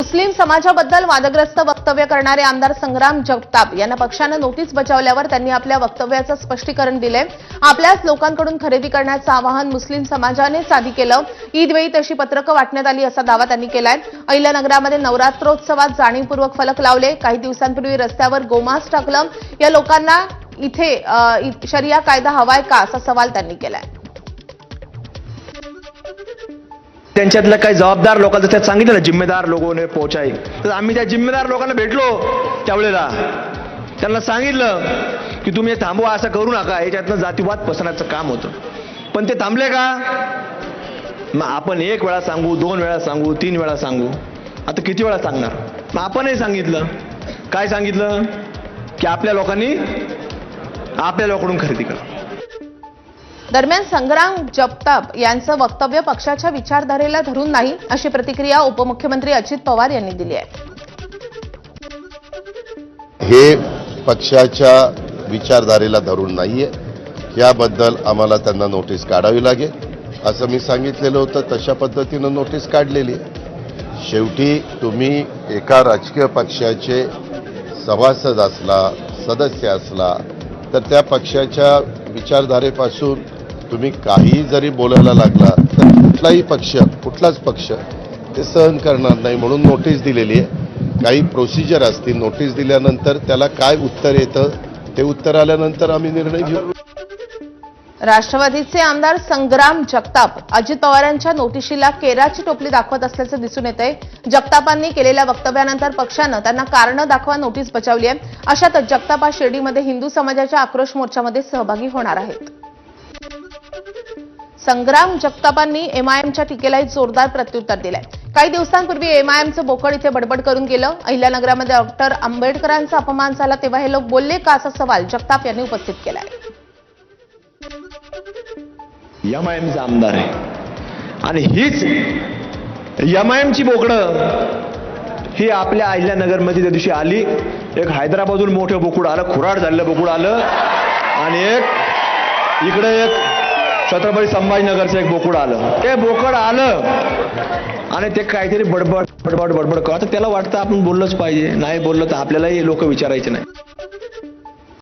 मुस्लिम समाजाबद्दल वादग्रस्त वक्तव्य करणारे आमदार संग्राम जगताप यांना पक्षानं नोटीस बजावल्यावर त्यांनी आपल्या वक्तव्याचं स्पष्टीकरण दिलंय। आपल्याच लोकांकडून खरेदी करण्याचं आवाहन मुस्लिम समाजानेच आधी केलं। ईदवेळी तशी पत्रकं वाटण्यात आली असा दावा त्यांनी केलाय। अहिल्यानगरामध्ये नवरात्रोत्सवात जाणीवपूर्वक फलक लावले। काही दिवसांपूर्वी रस्त्यावर गोमांस टाकलं। या लोकांना इथे शरिया कायदा हवाय का असा सवाल त्यांनी केलाय। त्यांच्यातल्या काही जबाबदार लोकांचं त्यात सांगितलं ना, जिम्मेदार लोगोने पोहोचाई, तर आम्ही त्या जिम्मेदार लोकांना भेटलो त्यावेळेला त्यांना सांगितलं की तुम्ही हे थांबवा, असं करू नका, याच्यातनं जातीवाद पसरण्याचं काम होतं। पण ते थांबले का? मग आपण एक वेळा सांगू, दोन वेळा सांगू, तीन वेळा सांगू, आता किती वेळा सांगणार? मग आपणही सांगितलं, काय सांगितलं की आपल्या लोकांनी आपल्या लोकांकडून खरेदी करा। दरम्यान संग्राम जगताप यांचं वक्तव्य पक्षाच्या विचारधारेला धरून नाही अशी प्रतिक्रिया उपमुख्यमंत्री अजित पवार यांनी दिली आहे। हे पक्षाच्या विचारधारेला धरून नाहीये, याबद्दल आम्हाला त्यांना नोटीस काढावी लागेल असं मी सांगितलेलं होतं। तशा पद्धतीनं नोटीस काढलेली आहे। शेवटी तुम्ही एका राजकीय पक्षाचे सभासद असला, सदस्य असला, तर त्या पक्षाच्या विचारधारेपासून तुम्ही काही जरी बोलायला लागला तर कुठलाच पक्ष ते सहन करणार नाही, म्हणून नोटीस दिलेली आहे। काही प्रोसिजर असतील, नोटीस दिल्यानंतर त्याला काय उत्तर येतं ते उत्तर आल्यानंतर आम्ही निर्णय घेऊ। राष्ट्रवादीचे आमदार संग्राम जगताप अजित पवारांच्या नोटिशीला केराची टोपली दाखवत असल्याचं दिसून येतंय। जगतापांनी केलेल्या वक्तव्यानंतर पक्षानं त्यांना कारणं दाखवा नोटीस बजावली आहे। अशातच जगताप आज शिर्डीमध्ये हिंदू समाजाच्या आक्रोश मोर्चामध्ये सहभागी होणार आहेत। संग्राम जगतापांनी एमआयएमच्या टीकेलाही जोरदार प्रत्युत्तर दिलंय। काही दिवसांपूर्वी एमआयएमचं बोकड इथे बडबड करून गेलं। अहिल्यानगरामध्ये डॉक्टर आंबेडकरांचा अपमान झाला तेव्हा हे लोक बोलले का असा सवाल जगताप यांनी उपस्थित केलाय। एमआयएमचा आमदार आहे आणि हीच एमआयएमची बोकडं ही आपल्या अहिल्यानगरमध्ये त्या दिवशी आली। एक हैदराबादहून मोठं बोकुड आलं, खुराड झालेलं बोकुड आलं, आणि एक इकडे एक छत्रपती संभाजीनगरचं एक बोकुड आलं। ते बोकड आलं आणि ते काहीतरी बडबड बडबड बडबड करत, त्याला वाटतं आपण बोललंच पाहिजे, नाही बोललं तर आपल्यालाही लोक विचारायचे नाही।